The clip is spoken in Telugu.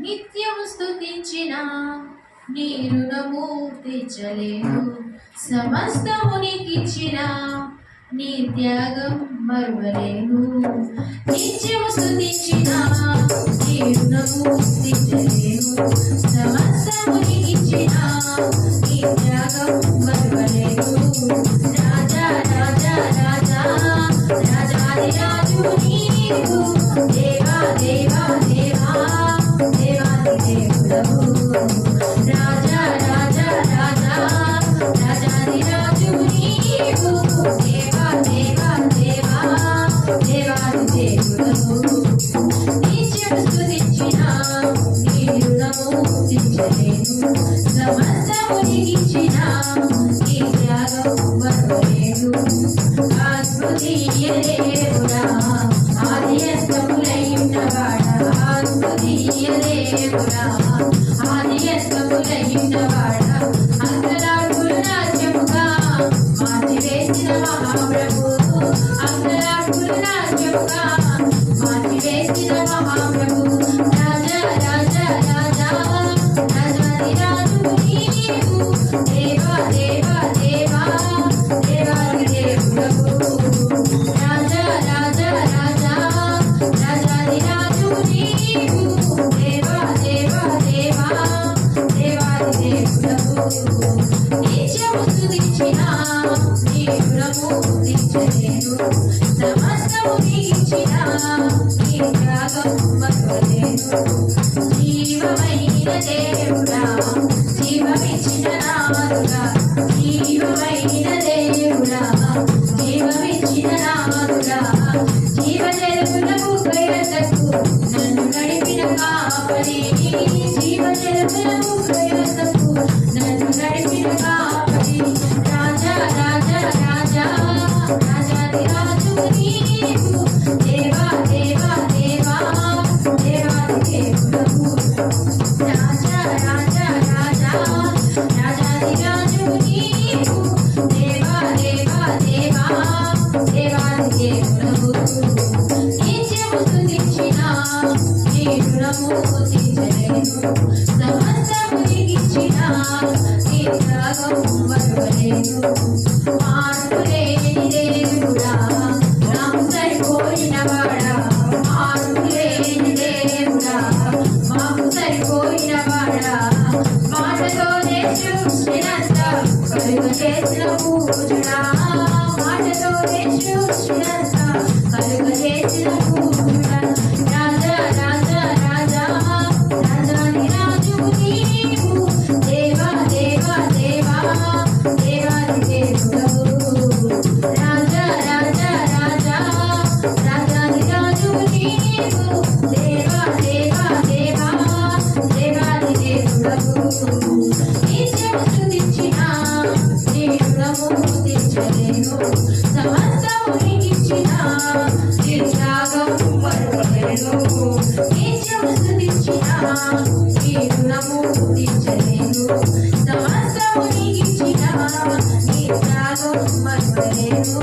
నిత్యము స్తుతించిన నీ రుణము తీర్చలేను. సమస్తము నీకిచ్చిన నీ త్యాగం మరువలేను. నిత్యము స్తుతించిన నీ రుణము తీర్చలేను. సమస్తము నీకిచ్చిన నీ త్యాగం మరువలేను. రాజా రాజా రాజా రాజాది రాజు నీవు, దేవా దేవా దేవా దేవాది దేవుడవు. రాజా రాజా రాజా రాజాది రాజు నీవు, దేవా దేవా దేవా దేవాది దేవుడవు. నిత్యము స్తుతించిన నీ రుణము తీర్చలేను. సమస్తము నీకిచ్చిన నీ త్యాగం మరువలేను. ఆత్మీయ దేవుడా, ఆది అంతములైనవాడా, ఆత్మీయ దేవుడా, ఆది అంతములైనవాడా, అంతరాత్ములు నాట్యముగా మార్చివేసిన మహాప్రభు, అంతరాత్ములు నాట్యముగా మార్చివేసిన మహాప్రభు. రాజా రాజా రాజా రాజాది రాజు నీవు, దేవా దేవా దేవా దేవాది దేవుడవు. రాజా రాజా రాజా రాజాది రాజు నీవు, దేవా దేవా దేవా దేవాది దేవుడవు. నిత్యము స్తుతించిన నీ రుణము తీర్చలేను. సమస్తము నీకిచ్చిన నీ త్యాగం మరువలేను. జీవమైన దేవుడా, జీవమిచ్చిన నాదుడా, జీవమైన దేవుడా, జీవమిచ్చిన నాదుడా, జీవజలములకు కైవసకు నన్ను నడిపిన కాపరి, జీవజలములకు కైవసకు నన్ను నడిపిన కాపరి. రాజా రాజా రాజా రాజాది రాజు నీవు, దేవా దేవా దేవా దేవాది దేవుడవు. రాజా రాజా రాజా రాజాది రాజు నీవు, దేవా దేవా దేవా దేవాది దేవుడవు. నిత్యము స్తుతించిన నీ రుణము తీర్చలేను. సమస్తము నీకిచ్చిన నీ త్యాగం మరువలేను. మార్పు లేని దేవుడా, నాకు సరిపోయిన వాడా, మార్పు లేని దేవుడా, మాకు సరిపోయిన వాడా, మాటతోనే సృష్టినంతా కలుగజేసిన పూజుడా, మాటతోనే సృష్టినంతా కలుగజేసిన పూజుడా. రాజా రాజా రాజా రాజాది రాజు నీవు, దేవా దేవా దేవా దేవాది దేవుడవు. రాజా రాజా రాజా రాజాది రాజు నీవు, దేవా దేవా దేవా దేవాది దేవుడవు. నిత్యము స్తుతించిన నీ రుణము తీర్చలేను. సమస్తము నీకిచ్చిన నీ త్యాగం మరువలేను. నిత్యము స్తుతించిన నీ రుణము తీర్చలేను. సమస్తము నీకిచ్చిన నీ త్యాగం మరువలేను.